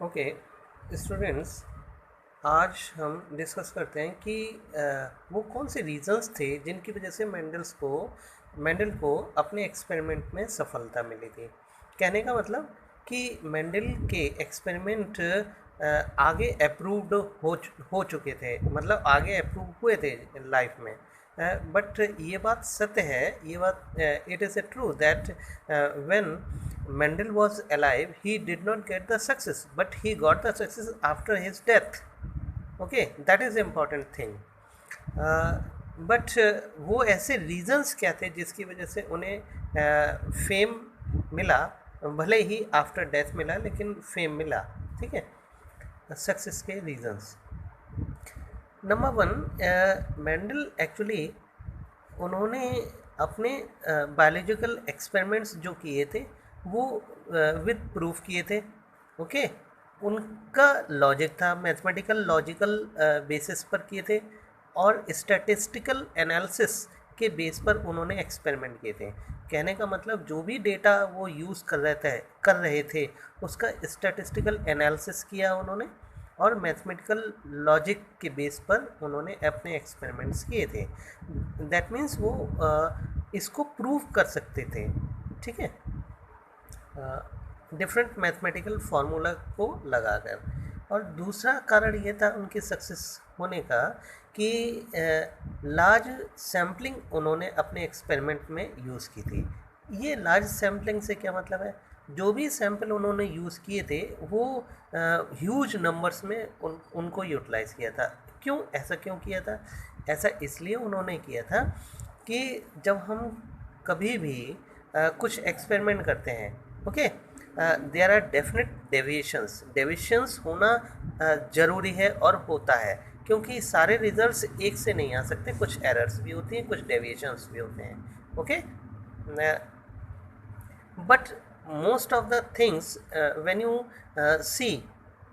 Okay students, आज हम discuss करते हैं कि वो कौन से रीजंस थे जिनकी वजह से मेंडल को अपने एक्सपेरिमेंट में सफलता मिली थी। कहने का मतलब कि मेंडल के एक्सपेरिमेंट आगे अप्रूव्ड हो चुके थे, मतलब आगे अप्रूव हुए थे लाइफ में। बट ये बात सत्य है, ये बात it is a true that when Mendel was alive, he did not get the success, but he got the success after his death. Okay, that is the important thing. But वो ऐसे reasons क्या थे जिसकी वजह से उन्हें fame मिला, भले ही आफ्टर डेथ मिला लेकिन फेम मिला। ठीक है, सक्सेस के reasons. Number one, Mendel actually उन्होंने अपने बायोलॉजिकल एक्सपेरिमेंट्स जो किए थे वो विद प्रूफ किए थे। ओके, उनका लॉजिक था, मैथमेटिकल लॉजिकल बेसिस पर किए थे और स्टैटिस्टिकल एनालिसिस के बेस पर उन्होंने एक्सपेरिमेंट किए थे। कहने का मतलब जो भी डेटा वो यूज़ कर रहे थे उसका स्टैटिस्टिकल एनालिसिस किया उन्होंने और मैथमेटिकल लॉजिक के बेस पर उन्होंने अपने एक्सपेरिमेंट्स किए थे। दैट मीन्स वो इसको प्रूव कर सकते थे। ठीक है, डिफरेंट मैथमेटिकल फार्मूला को लगाकर। और दूसरा कारण ये था उनके सक्सेस होने का कि लार्ज सैम्पलिंग उन्होंने अपने एक्सपेरिमेंट में यूज़ की थी। ये लार्ज सैम्पलिंग से क्या मतलब है, जो भी सैंपल उन्होंने यूज़ किए थे वो ह्यूज नंबर्स में उनको यूटिलाइज़ किया था। क्यों, ऐसा क्यों किया था? ऐसा इसलिए उन्होंने किया था कि जब हम कभी भी कुछ एक्सपेरिमेंट करते हैं, okay, there are definite deviations. Deviations होना ज़रूरी है और होता है, क्योंकि सारे रिजल्ट्स एक से नहीं आ सकते, कुछ एरर्स भी होती हैं, कुछ डेविएशंस भी होते हैं। Okay, but most of the things when you see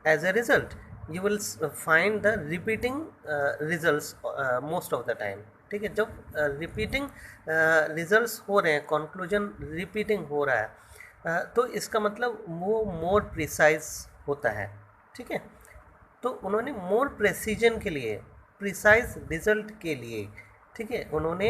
as a result, you will find the repeating results most of the time। ठीक है, जब रिपीटिंग रिजल्ट्स हो रहे हैं, कंक्लूजन रिपीटिंग हो रहा है, तो इसका मतलब वो मोर प्रिसाइज होता है। ठीक है, तो उन्होंने मोर प्रेसिजन के लिए, प्रिसाइज रिजल्ट के लिए, ठीक है, उन्होंने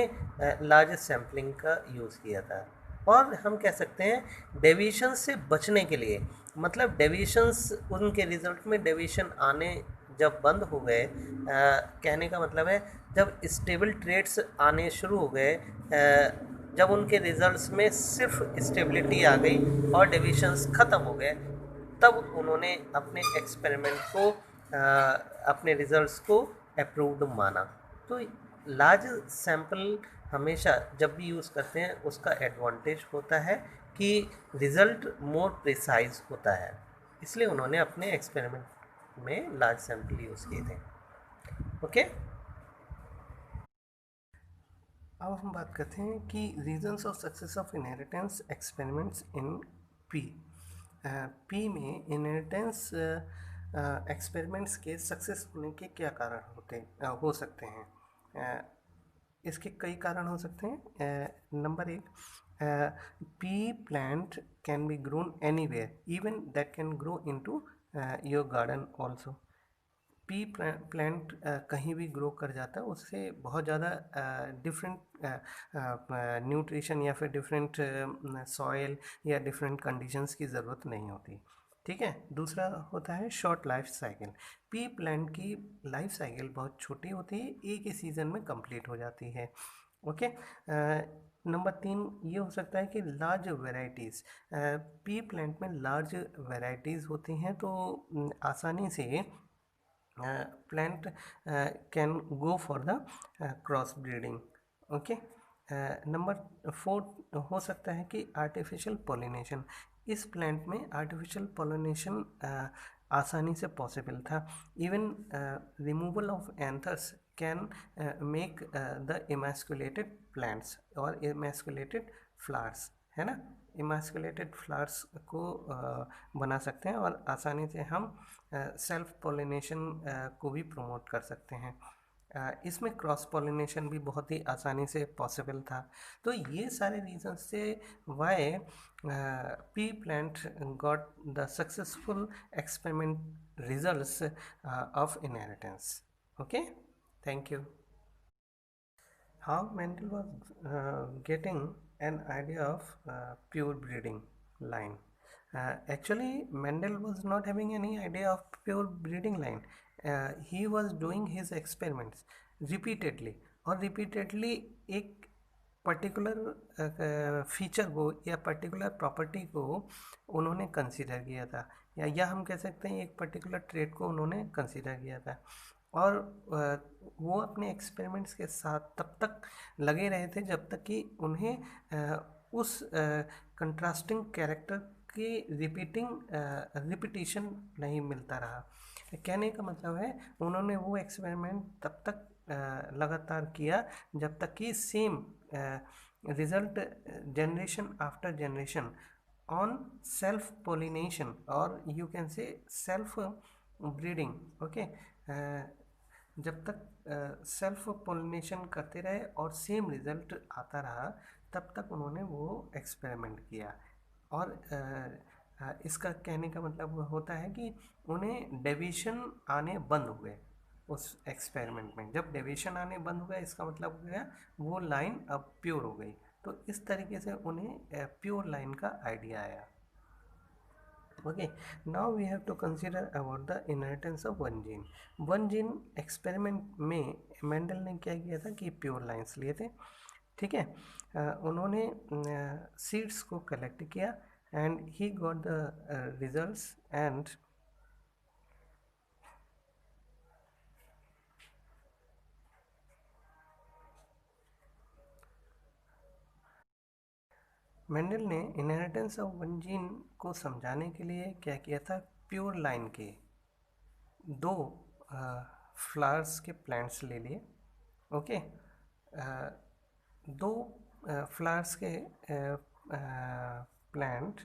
लार्ज सैम्पलिंग का यूज़ किया था। और हम कह सकते हैं डेविएशन से बचने के लिए, मतलब डेविएशंस, उनके रिजल्ट में डेविएशन आने जब बंद हो गए, कहने का मतलब है जब स्टेबल ट्रेड्स आने शुरू हो गए, जब उनके रिजल्ट्स में सिर्फ स्टेबिलिटी आ गई और डेविएशंस ख़त्म हो गए, तब उन्होंने अपने एक्सपेरिमेंट को, अपने रिजल्ट्स को अप्रूव्ड माना। तो लार्ज सैंपल हमेशा जब भी यूज़ करते हैं उसका एडवांटेज होता है कि रिज़ल्ट मोर प्रिसाइज होता है, इसलिए उन्होंने अपने एक्सपेरिमेंट में लार्ज सैंपल यूज़ किए थे। ओके, अब हम बात करते हैं कि reasons of success of inheritance experiments in P. P में इनहेरिटेंस एक्सपेरिमेंट्स के सक्सेस होने के क्या कारण हो सकते हैं? इसके कई कारण हो सकते हैं। नंबर एक, P plant can be grown anywhere, even that can grow into your garden also. P plant कहीं भी ग्रो कर जाता है, उससे बहुत ज़्यादा डिफरेंट न्यूट्रिशन या फिर डिफरेंट सॉइल या डिफरेंट कंडीशंस की ज़रूरत नहीं होती। ठीक है, दूसरा होता है short life cycle. P plant की लाइफ साइकिल बहुत छोटी होती है, एक ही सीज़न में कंप्लीट हो जाती है। ओके, नंबर तीन ये हो सकता है कि लार्ज वेराइटीज़, पी प्लांट में लार्ज वेराइटीज़ होती हैं, तो आसानी से plant can go for the cross breeding. Okay, number four हो सकता है कि आर्टिफिशियल पोलिनेशन। इस प्लांट में आर्टिफिशियल पोलिनेशन आसानी से पॉसिबल था। Even removal of anthers can make the emasculated plants और इमैस्कुलेटेड फ्लावर्स, है ना। इमैस्कुलेटेड फ्लावर्स को बना सकते हैं और आसानी से हम सेल्फ पोलिनेशन को भी प्रमोट कर सकते हैं। इसमें क्रॉस पॉलिनेशन भी बहुत ही आसानी से पॉसिबल था। तो ये सारे रीजंस से why pea plant got the successful experiment results of inheritance. Okay, thank you. How Mendel was getting an idea of pure breeding line. Actually, Mendel was not having any idea of pure breeding line. He was doing his experiments repeatedly, और repeatedly एक particular feature को या particular property को उन्होंने consider किया था, या हम कह सकते हैं एक पर्टिकुलर ट्रेट को उन्होंने कंसीडर किया था। और वो अपने एक्सपेरिमेंट्स के साथ तब तक लगे रहे थे जब तक कि उन्हें उस कंट्रास्टिंग कैरेक्टर की रिपीटिशन नहीं मिलता रहा। कहने का मतलब है उन्होंने वो एक्सपेरिमेंट तब तक लगातार किया जब तक कि same result generation after generation on self pollination, और you can say self breeding. Okay, जब तक सेल्फ पोलिनेशन करते रहे और सेम रिजल्ट आता रहा तब तक उन्होंने वो एक्सपेरिमेंट किया। और इसका कहने का मतलब होता है कि उन्हें डेविएशन आने बंद हुए उस एक्सपेरिमेंट में। जब डेविएशन आने बंद हुआ इसका मतलब हो गया वो लाइन अब प्योर हो गई। तो इस तरीके से उन्हें प्योर लाइन का आइडिया आया। Okay, now we have to consider about the inheritance of one gene. One gene experiment में मेंडल ने क्या किया था कि प्योर लाइंस लिए थे, ठीक है। उन्होंने सीड्स को कलेक्ट किया and he got the results, and Mendel ने इनहेरिटेंस ऑफ वन जीन को समझाने के लिए क्या किया था, प्योर लाइन के दो फ्लावर्स के प्लांट्स ले लिए। ओके, दो फ्लावर्स के प्लांट,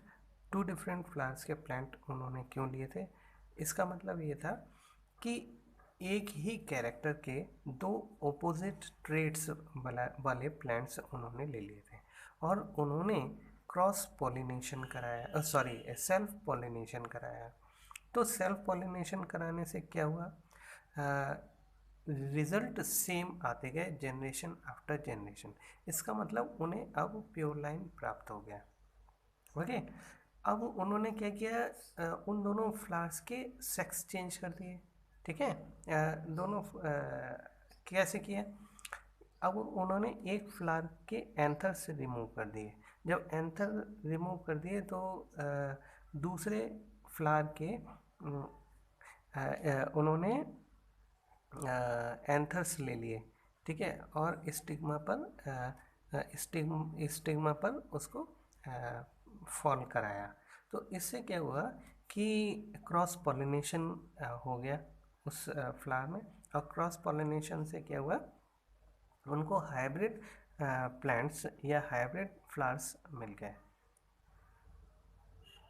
टू डिफरेंट फ्लावर्स के प्लांट उन्होंने क्यों लिए थे, इसका मतलब ये था कि एक ही कैरेक्टर के दो ओपोजिट ट्रेड्स वाले प्लांट्स उन्होंने ले लिए थे और उन्होंने क्रॉस पॉलिनेशन कराया, सॉरी सेल्फ पॉलिनेशन कराया। तो सेल्फ पॉलिनेशन कराने से क्या हुआ, रिजल्ट सेम आते गए जनरेशन आफ्टर जनरेशन। इसका मतलब उन्हें अब प्योर लाइन प्राप्त हो गया। ओके, अब उन्होंने क्या किया, उन दोनों फ्लावर्स के सेक्स चेंज कर दिए, ठीक है। दोनों कैसे किया, अब उन्होंने एक फ्लावर के एंथर्स रिमूव कर दिए। जब एंथर रिमूव कर दिए तो दूसरे फ्लावर के उन्होंने एंथर्स ले लिए, ठीक है, और स्टिग्मा पर उसको फॉल कराया। तो इससे क्या हुआ कि क्रॉस पॉलिनेशन हो गया उस फ्लावर में, और क्रॉस पॉलिनेशन से क्या हुआ, उनको हाइब्रिड प्लांट्स या हाइब्रिड फ्लावर्स मिल गए।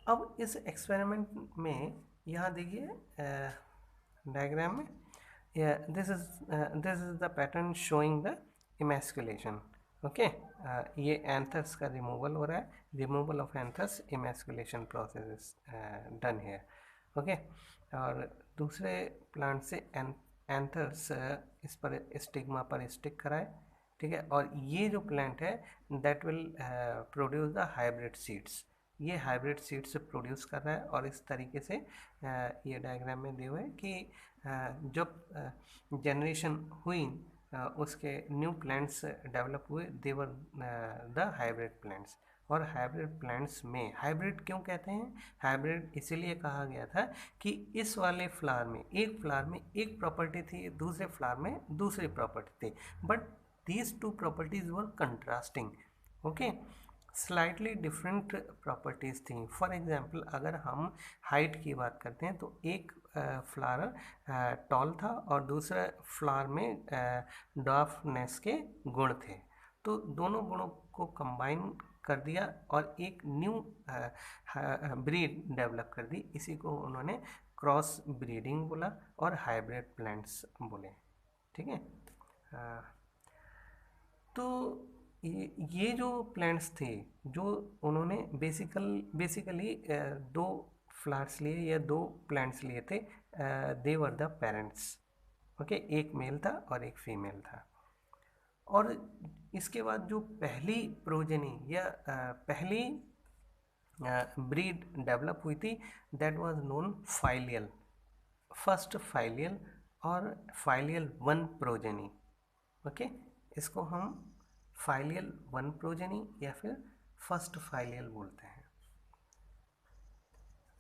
अब इस एक्सपेरिमेंट में यहाँ देखिए डायग्राम में, this is the pattern showing the emasculation. Okay, ये एंथर्स का रिमूवल हो रहा है, removal of anthers, emasculation process is done here. Okay, और दूसरे प्लांट से एंथर्स इस पर स्टिग्मा पर स्टिक कराए, ठीक है, और ये जो प्लांट है that will produce the hybrid seeds, ये हाइब्रिड सीड्स प्रोड्यूस कर रहा है। और इस तरीके से ये डायग्राम में दिए हुए कि जब जनरेशन हुई उसके न्यू प्लांट्स डेवलप हुए, देवर द हाइब्रिड प्लांट्स। और हाइब्रिड प्लांट्स में हाइब्रिड क्यों कहते हैं, हाइब्रिड इसीलिए कहा गया था कि इस वाले फ्लावर में एक प्रॉपर्टी थी, दूसरे फ्लावर में दूसरी प्रॉपर्टी थी, but these two properties were contrasting. Okay, slightly different properties थी। फॉर एग्जांपल अगर हम हाइट की बात करते हैं तो एक फ्लावर टॉल था और दूसरा फ्लावर में डॉर्फनेस के गुण थे। तो दोनों गुणों को कंबाइन कर दिया और एक न्यू ब्रीड डेवलप कर दी। इसी को उन्होंने क्रॉस ब्रीडिंग बोला और हाइब्रिड प्लांट्स बोले, ठीक है। तो ये जो प्लांट्स थे, जो उन्होंने बेसिकली दो फ्लावर्स लिए या दो प्लांट्स लिए थे, दे वर द पेरेंट्स। ओके, एक मेल था और एक फीमेल था। और इसके बाद जो पहली प्रोजेनी या पहली ब्रीड डेवलप हुई थी, दैट वाज नोन फाइलियल, फर्स्ट फाइलियल और फाइलियल वन प्रोजेनी। ओके, इसको हम फाइलियल वन प्रोजेनी या फिर फर्स्ट फाइलियल बोलते हैं।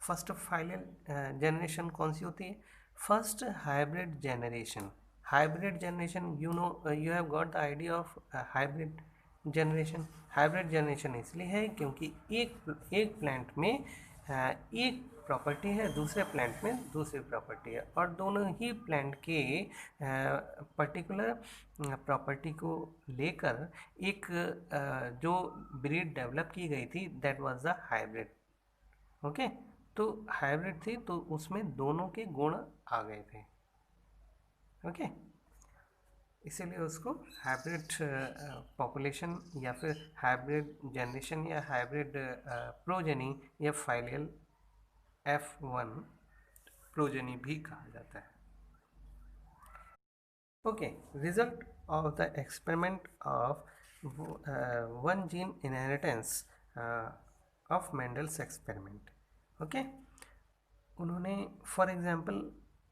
फर्स्ट फाइलियल जनरेशन कौन सी होती है? First hybrid generation. Hybrid generation, you know, you have got the idea of hybrid generation. Hybrid generation इसलिए है क्योंकि एक प्लांट में एक प्रॉपर्टी है, दूसरे प्लांट में दूसरी प्रॉपर्टी है, और दोनों ही प्लांट के पर्टिकुलर प्रॉपर्टी को लेकर एक जो ब्रीड डेवलप की गई थी, that was the hybrid. Okay, तो हाइब्रिड थी तो उसमें दोनों के गुण आ गए थे। ओके, इसीलिए उसको हाइब्रिड पॉपुलेशन या फिर हाइब्रिड जनरेशन या हाइब्रिड प्रोजेनी या फाइलियल F1 प्रोजेनी भी कहा जाता है। Okay, result of the experiment of one gene inheritance of Mendel's experiment. Okay, उन्होंने फॉर एग्जांपल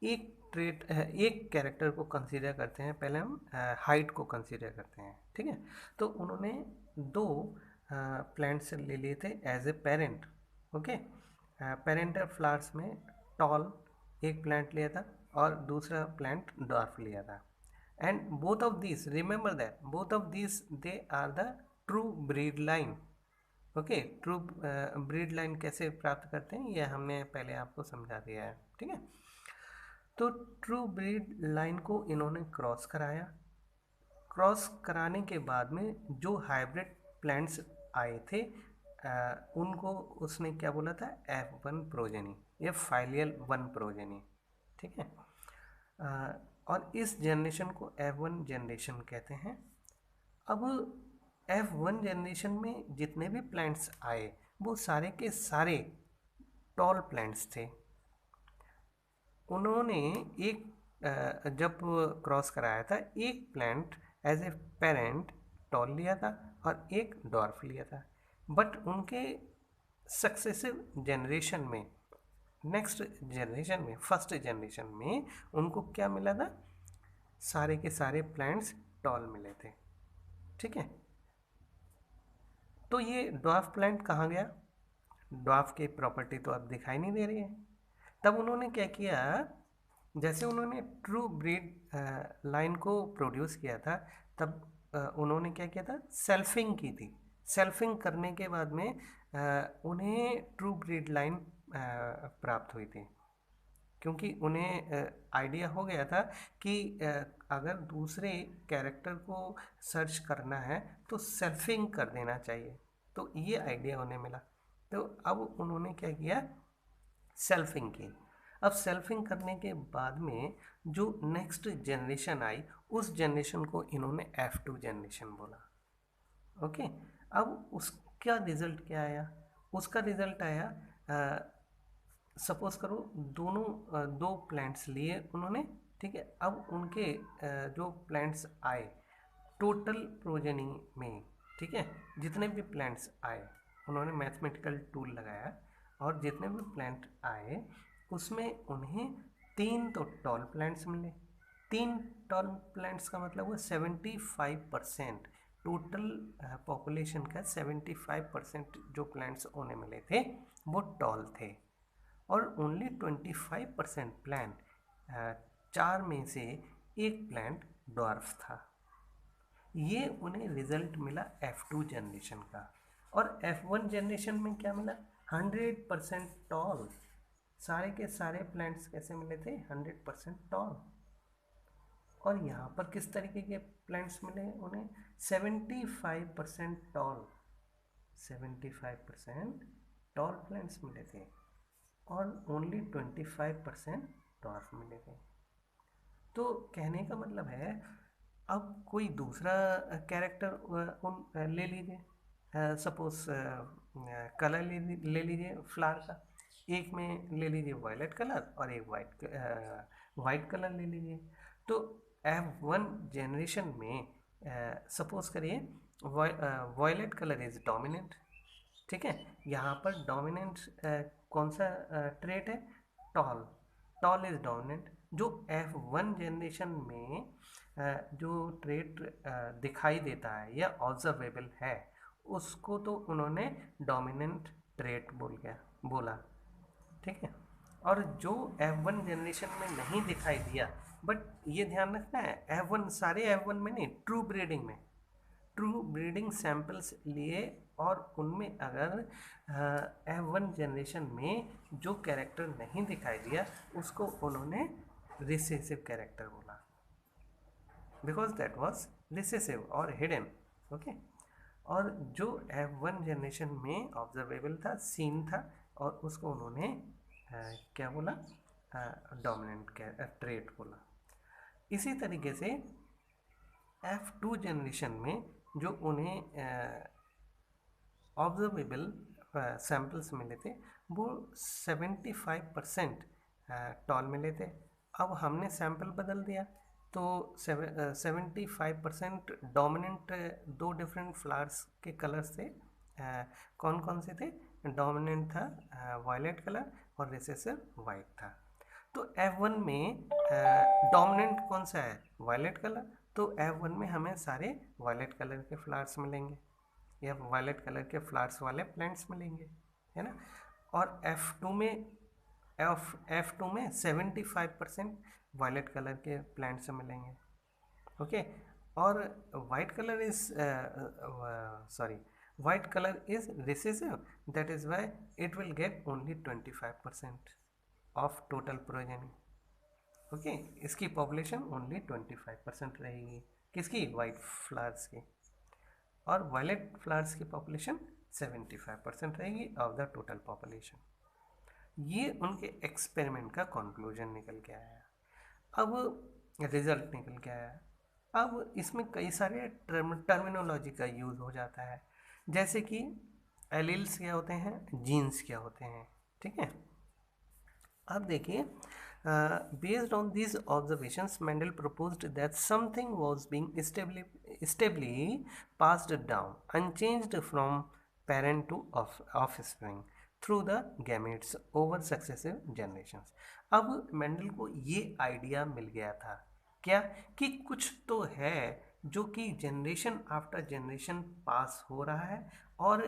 एक ट्रेट, एक कैरेक्टर को कंसीडर करते हैं। पहले हम हाइट को कंसीडर करते हैं, ठीक है। तो उन्होंने दो प्लांट्स ले लिए थे as a parent. Okay, parental flowers में टॉल एक प्लांट लिया था और दूसरा प्लांट डॉर्फ लिया था। And both of this, remember that both of this they are the true breed line. Okay, true breed line कैसे प्राप्त करते हैं ये हमने पहले आपको समझा दिया है, ठीक है। तो ट्रू ब्रीड लाइन को इन्होंने क्रॉस कराया। क्रॉस कराने के बाद में जो हाइब्रिड प्लांट्स आए थे, उनको उसने क्या बोला था? F1 प्रोजेनी या फाइलियल वन प्रोजेनी, ठीक है। और इस जनरेशन को F1 जनरेशन कहते हैं। अब F1 जनरेशन में जितने भी प्लांट्स आए वो सारे के सारे टॉल प्लांट्स थे। उन्होंने एक जब क्रॉस कराया था, एक plant as a parent tall लिया था और एक डॉर्फ लिया था। बट उनके सक्सेसिव जनरेशन में, नेक्स्ट जनरेशन में, फर्स्ट जनरेशन में उनको क्या मिला था? सारे के सारे प्लांट्स टॉल मिले थे, ठीक है। तो ये ड्वार्फ प्लांट कहाँ गया? ड्वार्फ की प्रॉपर्टी तो अब दिखाई नहीं दे रही है। तब उन्होंने क्या किया, जैसे उन्होंने ट्रू ब्रीड लाइन को प्रोड्यूस किया था, तब उन्होंने क्या किया था? सेल्फिंग की थी। सेल्फिंग करने के बाद में उन्हें ट्रू ब्रीड लाइन प्राप्त हुई थी, क्योंकि उन्हें आइडिया हो गया था कि अगर दूसरे कैरेक्टर को सर्च करना है तो सेल्फिंग कर देना चाहिए। तो ये आइडिया उन्हें मिला। तो अब उन्होंने क्या किया? सेल्फिंग की। अब सेल्फिंग करने के बाद में जो नेक्स्ट जनरेशन आई, उस जनरेशन को इन्होंने F2 जनरेशन बोला। ओके, अब उसका रिजल्ट क्या आया? उसका रिजल्ट आया, सपोज करो दोनों दो प्लांट्स लिए उन्होंने, ठीक है। अब उनके जो प्लांट्स आए टोटल प्रोजेनी में, ठीक है, जितने भी प्लांट्स आए उन्होंने मैथमेटिकल टूल लगाया और जितने भी प्लांट आए उसमें उन्हें 3 तो टॉल प्लांट्स मिले। 3 टॉल प्लांट्स का मतलब वो 75%, टोटल पॉपुलेशन का 75% जो प्लांट्स उन्हें मिले थे वो टॉल थे, और ओनली 25% प्लांट, 4 में से एक प्लांट डॉर्फ था। ये उन्हें रिजल्ट मिला F2 जनरेशन का। और F1 जनरेशन में क्या मिला? 100% टॉल। सारे के सारे प्लांट्स कैसे मिले थे? 100% टॉल। और यहाँ पर किस तरीके के प्लांट्स मिले उन्हें? 75% टॉल, 75% टॉल प्लांट्स मिले थे और ओनली 25% डॉर्फ मिले थे। तो कहने का मतलब है, अब कोई दूसरा कैरेक्टर ले लीजिए, सपोज कलर ले लीजिए फ्लावर का, एक में ले लीजिए वायलेट कलर और एक वाइट कलर ले लीजिए। तो F1 जनरेशन में सपोज करिए वायलेट कलर इज डोमिनेंट, ठीक है। यहाँ पर डोमिनेंट कौन सा ट्रेट है, टॉल, टॉल इज डोमिनेंट। जो F1 जनरेशन में जो ट्रेट दिखाई देता है या ऑब्जर्वेबल है, उसको तो उन्होंने डोमिनेंट ट्रेट बोला, ठीक है। और जो F1 जनरेशन में नहीं दिखाई दिया, बट ये ध्यान रखना है F1 सारे F1 में नहीं, ट्रू ब्रीडिंग में, ट्रू ब्रीडिंग सैंपल्स लिए और उनमें अगर F1 जनरेशन में जो कैरेक्टर नहीं दिखाई दिया उसको उन्होंने रिसेसिव कैरेक्टर बोला, बिकॉज दैट वाज रिसेसिव और हिडन, ओके। और जो F1 जनरेशन में ऑब्जर्वेबल था, सीन था, और उसको उन्होंने क्या बोला, डोमिनेंट ट्रेट बोला। इसी तरीके से F2 जनरेशन में जो उन्हें ऑब्जर्वेबल सैम्पल्स मिले थे वो 75% टॉल मिले थे। अब हमने सैंपल बदल दिया तो 75% डोमिनेंट दो डिफरेंट फ्लावर्स के कलर्स थे। कौन कौन से थे, डोमिनेंट था वायलेट कलर और रिसेसिव वाइट था। तो F1 में डोमिनेंट कौन सा है, वायलेट कलर, तो F1 में हमें सारे वायलेट कलर के फ्लावर्स मिलेंगे या वायलेट कलर के फ्लावर्स वाले प्लांट्स मिलेंगे, है ना। और F2 में 75% वायलेट कलर के प्लांट्स मिलेंगे, ओके। और white colour is recessive, that is why it will get only 25% of total progeny, okay. इसकी पॉपुलेशन ओनली 25% रहेगी, किसकी, वाइट फ्लावर्स की। और वायलेट फ्लावर्स की पॉपुलेशन 75% रहेगी ऑफ द टोटल पॉपुलेशन। ये उनके एक्सपेरिमेंट का कंक्लूजन निकल के आया। अब रिजल्ट निकल के आया। अब इसमें कई सारे टर्मिनोलॉजी का यूज़ हो जाता है, जैसे कि एलील्स क्या होते हैं, जीन्स क्या होते हैं, ठीक है। अब देखिए, based on these observations, Mendel proposed that something was being stably passed down, unchanged from parent to offspring through the gametes over successive generations. अब मेंडल को ये आइडिया मिल गया था क्या, कि कुछ तो है जो कि जनरेशन आफ्टर जनरेशन पास हो रहा है, और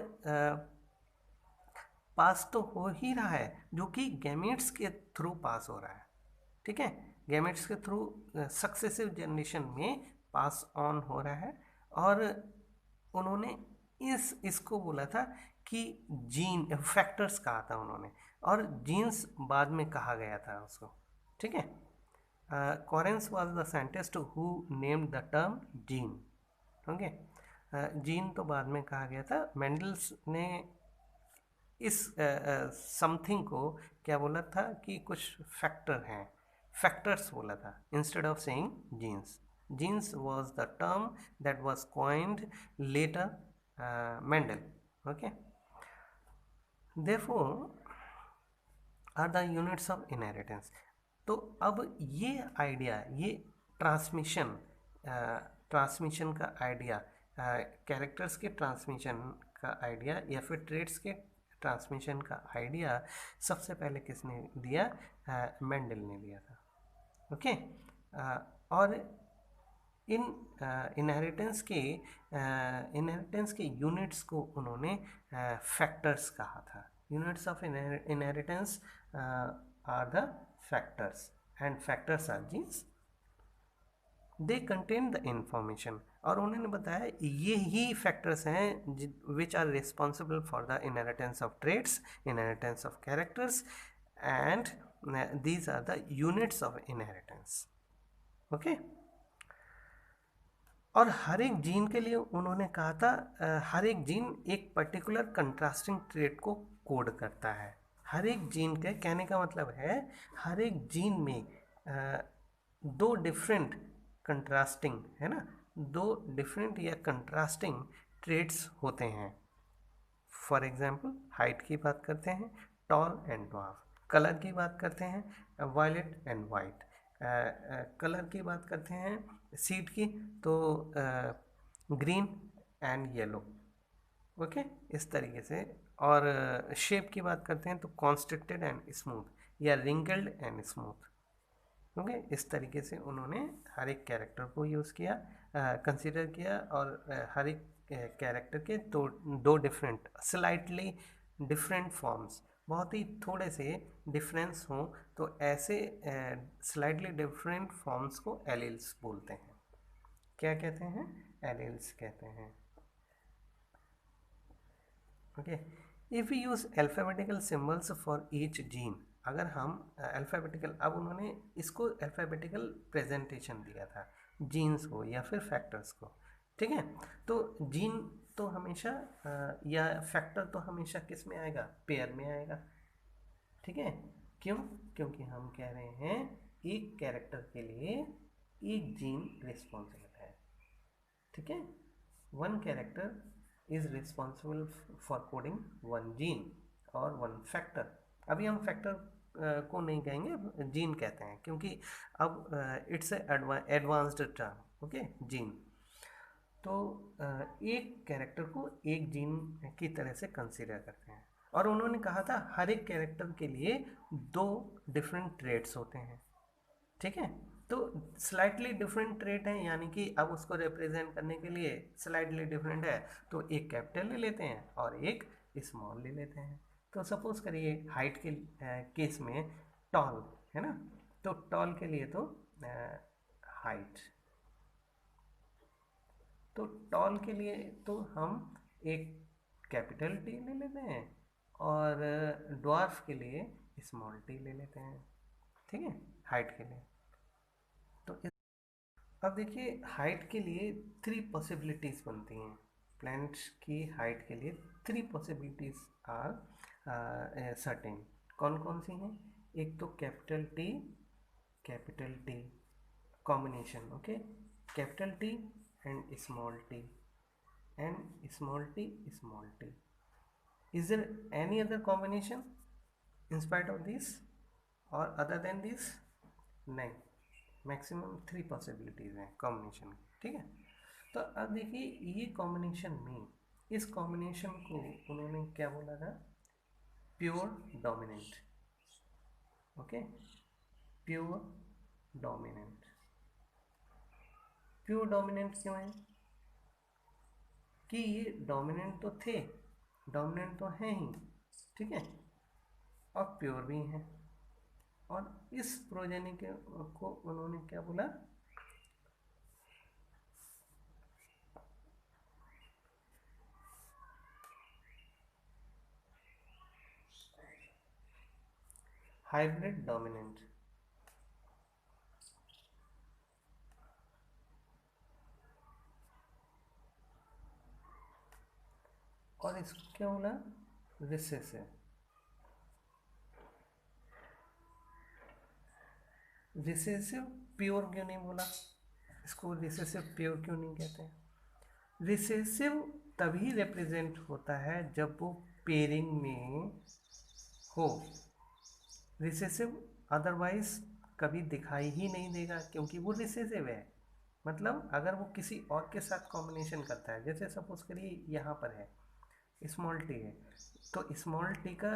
पास तो हो ही रहा है, जो कि गैमेट्स के थ्रू पास हो रहा है, ठीक है। गैमेट्स के थ्रू सक्सेसिव जनरेशन में पास ऑन हो रहा है। और उन्होंने इसको बोला था कि जीन फैक्टर्स कहा था उन्होंने, और जीन्स बाद में कहा गया था उसको, ठीक है। Correns was the scientist who named the term gene, okay. Gene तो बाद में कहा गया था, मेंडल्स ने इस समथिंग को क्या बोला था कि कुछ फैक्टर हैं, फैक्टर्स बोला था, instead of saying genes. Genes was the term that was coined later Mendel, okay. Therefore are the units of inheritance. तो अब ये आइडिया, ये ट्रांसमिशन ट्रांसमिशन का आइडिया, कैरेक्टर्स के ट्रांसमिशन का आइडिया या फिर ट्रेड्स के ट्रांसमिशन का आइडिया सबसे पहले किसने दिया, मेंडल ने दिया था, ओके। और इन इनहेरिटेंस के यूनिट्स को उन्होंने फैक्टर्स कहा था। Units of inheritance are the factors and factors are genes, they contain the information. और उन्होंने बताया ये ही फैक्टर्स हैं which are responsible for the inheritance of traits, inheritance of characters, and these are the units of inheritance, okay. और हर एक gene के लिए उन्होंने कहा था हर एक जीन एक पर्टिकुलर कंट्रास्टिंग ट्रेट को कोड करता है। हर एक जीन के कहने का मतलब है हर एक जीन में दो डिफरेंट कंट्रास्टिंग, है ना, दो डिफरेंट या कंट्रास्टिंग ट्रेड्स होते हैं। फॉर एग्जाम्पल हाइट की बात करते हैं, टॉल एंड ड्वार्फ। कलर की बात करते हैं, वायलेट एंड वाइट। कलर की बात करते हैं सीड की, तो ग्रीन एंड येलो। ओके, इस तरीके से। और शेप की बात करते हैं तो कॉन्स्ट्रिक्टेड एंड स्मूथ या रिंगल्ड एंड स्मूथ। ओके, इस तरीके से उन्होंने हर एक कैरेक्टर को यूज़ किया, कंसिडर किया, और हर एक कैरेक्टर के दो डिफरेंट, स्लाइटली डिफरेंट फॉर्म्स, बहुत ही थोड़े से डिफरेंस हों तो ऐसे स्लाइटली डिफरेंट फॉर्म्स को एलील्स बोलते हैं। क्या कहते हैं? एलील्स कहते हैं। Okay, if you use alphabetical symbols for each gene, अगर हम अल्फ़ाबेटिकल, अब उन्होंने इसको अल्फ़ाबेटिकल प्रेजेंटेशन दिया था जीन्स को या फिर फैक्टर्स को, ठीक है। तो जीन तो हमेशा या फैक्टर तो हमेशा किस में आएगा? पेयर में आएगा, ठीक है। क्यों? क्योंकि हम कह रहे हैं एक कैरेक्टर के लिए एक जीन रिस्पॉन्सिबल है, ठीक है। One character is responsible for coding one gene और वन फैक्टर। अभी हम फैक्टर को नहीं कहेंगे, जीन कहते हैं, क्योंकि अब it's advanced term. Okay, gene. तो एक कैरेक्टर को एक जीन की तरह से कंसीडर करते हैं। और उन्होंने कहा था हर एक कैरेक्टर के लिए दो डिफरेंट ट्रेड्स होते हैं, ठीक है। तो स्लाइटली डिफरेंट ट्रेट है, यानी कि अब उसको रिप्रेजेंट करने के लिए स्लाइटली डिफरेंट है, तो एक कैपिटल ले लेते हैं और एक स्मॉल ले लेते हैं। तो सपोज करिए हाइट के केस में टॉल, है ना, तो टॉल के लिए तो हाइट, तो टॉल के लिए तो हम एक कैपिटल टी ले लेते हैं और ड्वार्फ के लिए स्मॉल टी ले लेते हैं, ठीक है, हाइट के लिए। तो अब देखिए हाइट के लिए थ्री पॉसिबिलिटीज़ बनती हैं। प्लैनेट्स की हाइट के लिए थ्री पॉसिबिलिटीज़ आर सर्टेन। कौन कौन सी हैं? एक तो capital T combination, okay, capital T and small T and small T. Is there any other combination in spite of this or other than this? नहीं, maximum three possibilities हैं combination, ठीक है। तो अब देखिए ये कॉम्बिनेशन में, इस कॉम्बिनेशन को उन्होंने क्या बोला था? Pure dominant. Okay, pure dominant. Pure dominant क्यों है? कि ये डोमिनेंट तो थे, डोमिनेंट तो हैं ही, ठीक है, और प्योर भी हैं। और इस प्रोजेनी के को उन्होंने क्या बोला? Hybrid dominant. और इसको क्या बोला? रिसेसिव। रिसेसिव प्योर क्यों नहीं बोला? इसको रिसेसिव प्योर क्यों नहीं कहते हैं? रिसेसिव तभी रिप्रेजेंट होता है जब वो पेयरिंग में हो। रिसेसिव अदरवाइज कभी दिखाई ही नहीं देगा, क्योंकि वो रिसेसिव है। मतलब अगर वो किसी और के साथ कॉम्बिनेशन करता है, जैसे सपोज करिए यहाँ पर है स्मॉल टी है, तो स्मॉल टी का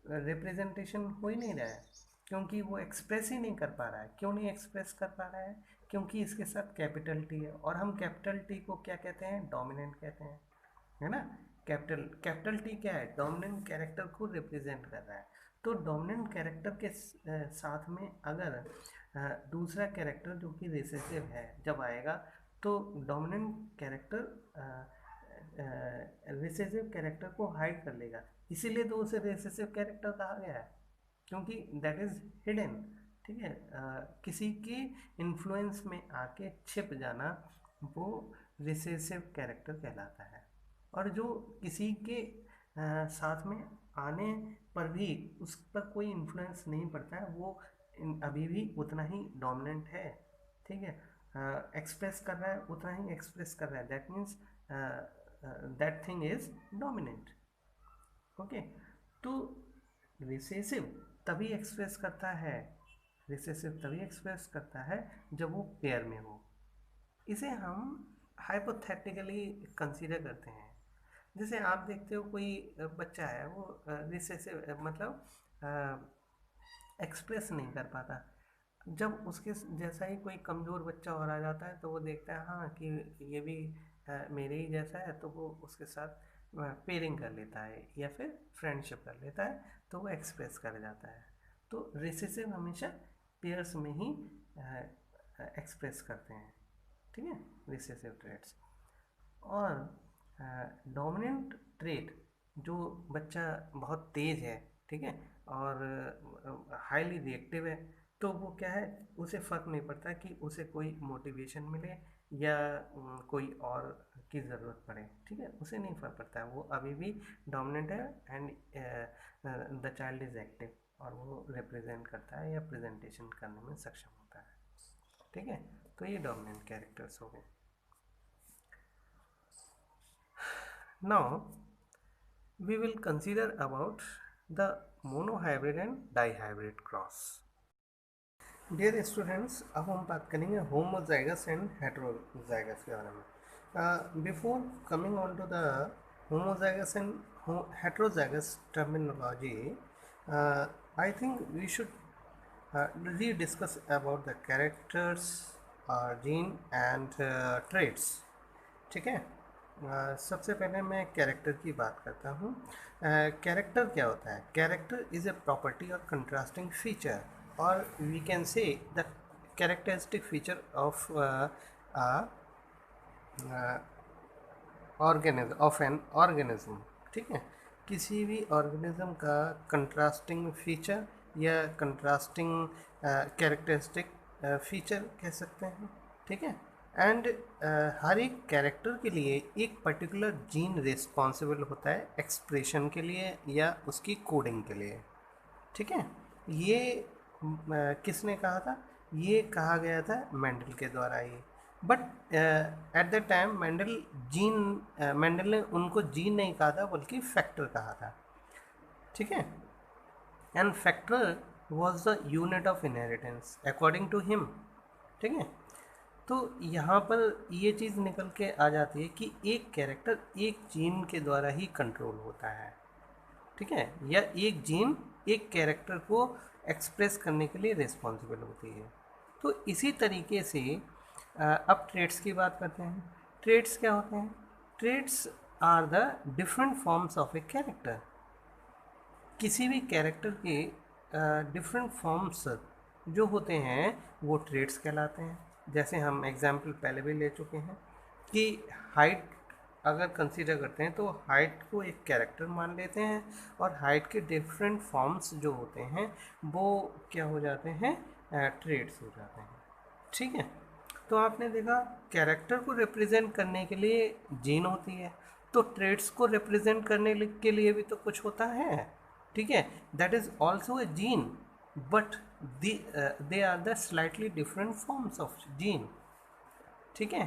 रिप्रेजेंटेशन हो ही नहीं रहा है, क्योंकि वो एक्सप्रेस ही नहीं कर पा रहा है। क्यों नहीं एक्सप्रेस कर पा रहा है? क्योंकि इसके साथ कैपिटल टी है, और हम कैपिटल टी को क्या कहते हैं? डोमिनेंट कहते हैं, है ना। कैपिटल टी क्या है? डोमिनेंट कैरेक्टर को रिप्रेजेंट कर रहा है। तो डोमिनेंट कैरेक्टर के साथ में अगर दूसरा कैरेक्टर जो कि रिसेसिव है जब आएगा, तो डोमिनेंट कैरेक्टर रिसेसिव कैरेक्टर को हाइड कर लेगा। इसीलिए तो उसे रिसेसिव कैरेक्टर कहा गया है, क्योंकि दैट इज हिडन, ठीक है। किसी के इन्फ्लुएंस में आके छिप जाना वो रिसेसिव कैरेक्टर कहलाता है। और जो किसी के साथ में आने पर भी उस पर कोई इन्फ्लुएंस नहीं पड़ता है, वो अभी भी उतना ही डोमिनेंट है, ठीक है। एक्सप्रेस कर रहा है उतना ही एक्सप्रेस कर रहा है, that means that thing is dominant. Okay, तो रिसेसिव तभी एक्सप्रेस करता है, रिसेसिव तभी एक्सप्रेस करता है जब वो पेयर में हो। इसे हम हाइपोथेटिकली कंसीडर करते हैं। जैसे आप देखते हो कोई बच्चा है वो रिसेसिव मतलब एक्सप्रेस नहीं कर पाता, जब उसके जैसा ही कोई कमज़ोर बच्चा और आ जाता है तो वो देखता है हाँ कि ये भी मेरे ही जैसा है, तो वो उसके साथ पेयरिंग कर लेता है या फिर फ्रेंडशिप कर लेता है, तो वो एक्सप्रेस कर जाता है। तो रिसेसिव हमेशा पेयर्स में ही एक्सप्रेस करते हैं, ठीक है, रिसेसिव ट्रेट्स। और डोमिनेंट ट्रेट, जो बच्चा बहुत तेज़ है, ठीक है, और हाईली रिएक्टिव है, तो वो क्या है, उसे फ़र्क नहीं पड़ता कि उसे कोई मोटिवेशन मिले या कोई और की ज़रूरत पड़े, ठीक है, उसे नहीं फ़र्क पड़ता है, वो अभी भी डोमिनेंट है and the child is active, और वो रिप्रेजेंट करता है या प्रेजेंटेशन करने में सक्षम होता है, ठीक है। तो ये डोमिनेंट कैरेक्टर्स हो गए। Now we will consider about the monohybrid and dihybrid cross. Dear students, अब हम बात करेंगे होमोजाइगस एंड हेटेरोजाइगस के बारे में। Before coming on to the homozygous and heterozygous terminology, I think we should rediscuss about the characters, gene and traits, ठीक है। सबसे पहले मैं कैरेक्टर की बात करता हूँ। कैरेक्टर क्या होता है? Character is a property or contrasting feature, or we can say the characteristic feature of an organism, ठीक है। किसी भी ऑर्गेनिज्म का कंट्रास्टिंग फीचर या कंट्रास्टिंग कैरेक्टरिस्टिक फीचर कह सकते हैं, ठीक है। एंड हर एक कैरेक्टर के लिए एक पर्टिकुलर जीन रिस्पॉन्सिबल होता है एक्सप्रेशन के लिए या उसकी कोडिंग के लिए, ठीक है। ये किसने कहा था? ये कहा गया था मेंडल के द्वारा ही। But at the time Mendel ने उनको जीन नहीं कहा था बल्कि फैक्टर कहा था, ठीक है। And factor was the unit of inheritance according to him, ठीक है। तो यहाँ पर ये चीज़ निकल के आ जाती है कि एक कैरेक्टर एक जीन के द्वारा ही कंट्रोल होता है, ठीक है, या एक जीन एक कैरेक्टर को एक्सप्रेस करने के लिए रिस्पॉन्सिबल होती है। तो इसी तरीके से अब ट्रेड्स की बात करते हैं। ट्रेड्स क्या होते हैं? Traits are the different forms of a character. किसी भी कैरेक्टर के डिफरेंट फॉर्म्स जो होते हैं वो ट्रेड्स कहलाते हैं। जैसे हम एग्जाम्पल पहले भी ले चुके हैं कि हाइट अगर कंसीडर करते हैं तो हाइट को एक कैरेक्टर मान लेते हैं, और हाइट के डिफरेंट फॉर्म्स जो होते हैं वो क्या हो जाते हैं? ट्रेड्स हो जाते हैं, ठीक है। तो आपने देखा कैरेक्टर को रिप्रेजेंट करने के लिए जीन होती है, तो ट्रेड्स को रिप्रेजेंट करने के लिए भी तो कुछ होता है, ठीक है, that is also a gene, but they are the slightly different forms of gene, ठीक है,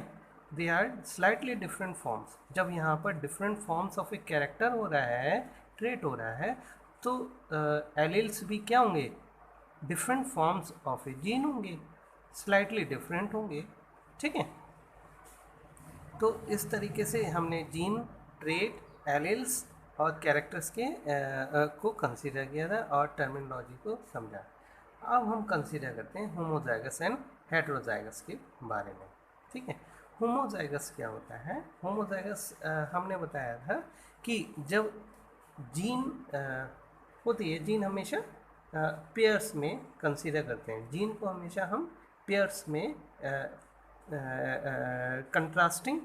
they are slightly different forms. जब यहाँ पर different forms of a character हो रहा है, ट्रेट हो रहा है, तो एलील्स भी क्या होंगे? Different forms of A gene होंगे, स्लाइटली डिफरेंट होंगे, ठीक है। तो इस तरीके से हमने जीन, ट्रेट, एलील्स और कैरेक्टर्स के को कंसीडर किया था और टर्मिनोलॉजी को समझा। अब हम कंसीडर करते हैं होमोजाइगस एंड हेटेरोजाइगस के बारे में, ठीक है। होमोजाइगस क्या होता है? होमोजाइगस हमने बताया था कि जब जीन होती है, जीन हमेशा पेयर्स में कंसीडर करते हैं, जीन को हमेशा हम पेयर्स में contrasting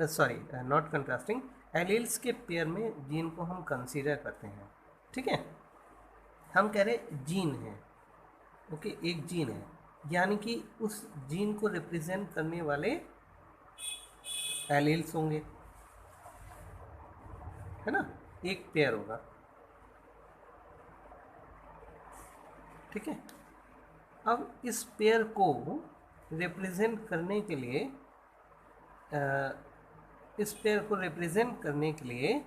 sorry not contrasting alleles के पेयर में जीन को हम कंसीडर करते हैं, ठीक है। हम कह रहे जीन है, ओके, एक जीन है, यानी कि उस जीन को रिप्रेजेंट करने वाले एलील्स होंगे, है ना, एक पेयर होगा, ठीक है। अब इस पेयर को रिप्रेजेंट करने के लिए इस पेयर को रिप्रेजेंट करने के लिए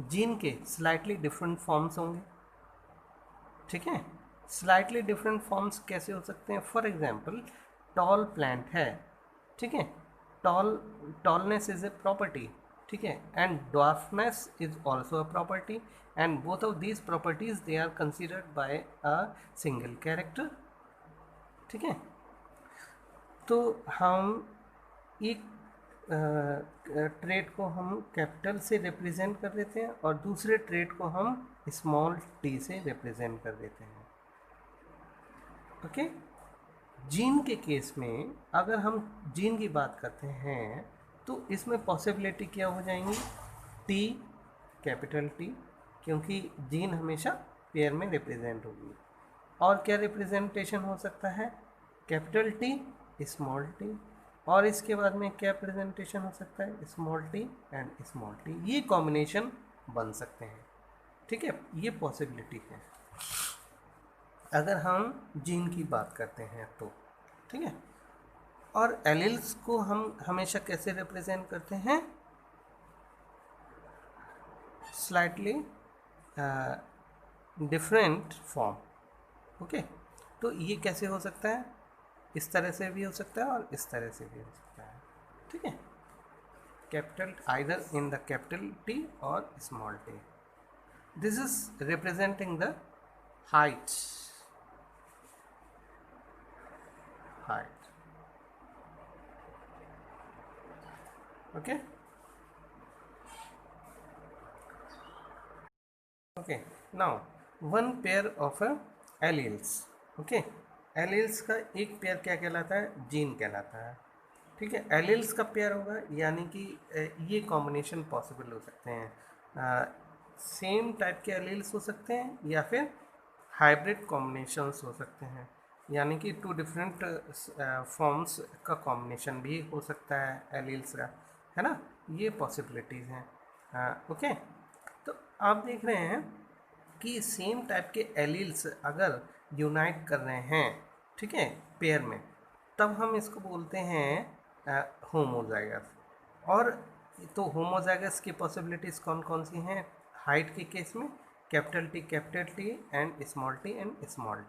जीन के स्लाइटली डिफरेंट फॉर्म्स होंगे, ठीक है। स्लाइटली डिफरेंट फॉर्म्स कैसे हो सकते हैं? फॉर एग्जांपल टॉल प्लांट है, ठीक है, टॉलनेस इज ए प्रॉपर्टी, ठीक है, and dwarfness is also a property, and both of these properties they are considered by a single character, ठीक है। तो हम एक ट्रेड को हम कैपिटल से रिप्रेजेंट कर देते हैं और दूसरे ट्रेड को हम स्मॉल टी से रिप्रेजेंट कर देते हैं, ओके। जीन के केस में अगर हम जीन की बात करते हैं तो इसमें पॉसिबिलिटी क्या हो जाएंगी? टी, कैपिटल टी, क्योंकि जीन हमेशा पेयर में रिप्रेजेंट होगी। और क्या रिप्रेजेंटेशन हो सकता है? कैपिटल टी, स्मॉल टी, और इसके बाद में क्या प्रेजेंटेशन हो सकता है? Small T and small T, ये कॉम्बिनेशन बन सकते हैं, ठीक है, ये पॉसिबिलिटी है अगर हम जीन की बात करते हैं तो, ठीक है। और एलील्स को हम हमेशा कैसे रिप्रेजेंट करते हैं? Slightly different form, okay. तो ये कैसे हो सकता है? इस तरह से भी हो सकता है और इस तरह से भी हो सकता है, ठीक है। Capital either in the capital T और small T. This is representing the height, okay, okay. Now one pair of alleles, okay, alleles का एक पेयर क्या कहलाता है? जीन कहलाता है, ठीक है। एलील्स का पेयर होगा, यानी कि ये कॉम्बिनेशन पॉसिबल हो सकते हैं, सेम टाइप के एलील्स हो सकते हैं या फिर हाइब्रिड कॉम्बिनेशंस हो सकते हैं, यानी कि टू डिफरेंट फॉर्म्स का कॉम्बिनेशन भी हो सकता है एलील्स का, है ना, ये पॉसिबिलिटीज़ हैं, ओके। तो आप देख रहे हैं कि सेम टाइप के एलील्स अगर यूनाइट कर रहे हैं, ठीक है, पेयर में, तब हम इसको बोलते हैं होमोजाइगस। और तो होमोजाइगस की पॉसिबिलिटीज़ कौन कौन सी हैं? हाइट के केस में capital T and small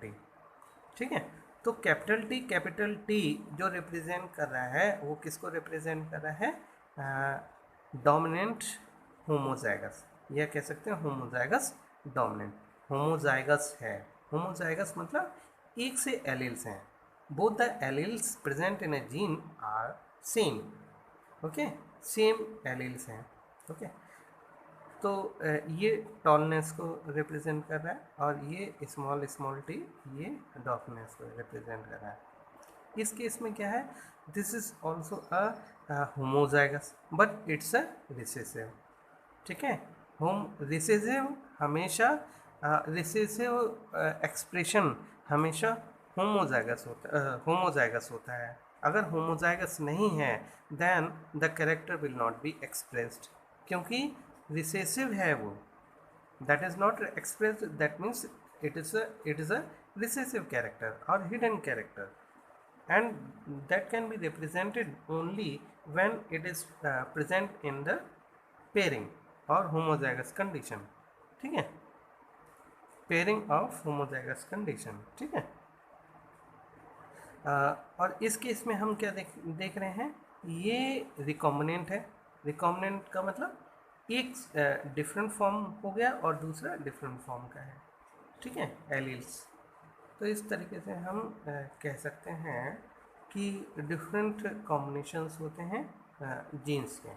T, ठीक है। तो कैपिटल टी जो रिप्रेजेंट कर रहा है वो किसको रिप्रेजेंट कर रहा है? डोमिनेंट होमोजाइगस, या कह सकते हैं होमोजाइगस डोमिनेंट। होमोजाइगस है, होमोजाइगस मतलब एक से एलील्स हैं, both the alleles present in a gene are same, okay, same alleles हैं, ओके। तो ये टॉलनेस को रिप्रेजेंट कर रहा है और ये स्मॉल टी ये डॉर्फनेस को रिप्रेजेंट कर रहा है। इस केस में क्या है? This is also a homozygous but it's a recessive, ठीक है। रिसेसिव हमेशा रिसेसिव एक्सप्रेशन हमेशा होमोजाइगस होता है। अगर होमोजाइगस नहीं है then the character will not be expressed, क्योंकि रिसेसिव है वो, that is not expressed, that means it is a recessive character और hidden character, and that can be represented only when it is present in the pairing or homozygous condition, ठीक है, pairing of homozygous condition, ठीक है। और इस case में हम क्या देख रहे हैं? ये रिकॉम्बिनेंट है। रिकॉम्बिनेंट का मतलब एक डिफरेंट फॉर्म हो गया और दूसरा डिफरेंट फॉर्म का है, ठीक है, एलील्स। तो इस तरीके से हम कह सकते हैं कि डिफरेंट कॉम्बिनेशंस होते हैं जीन्स के।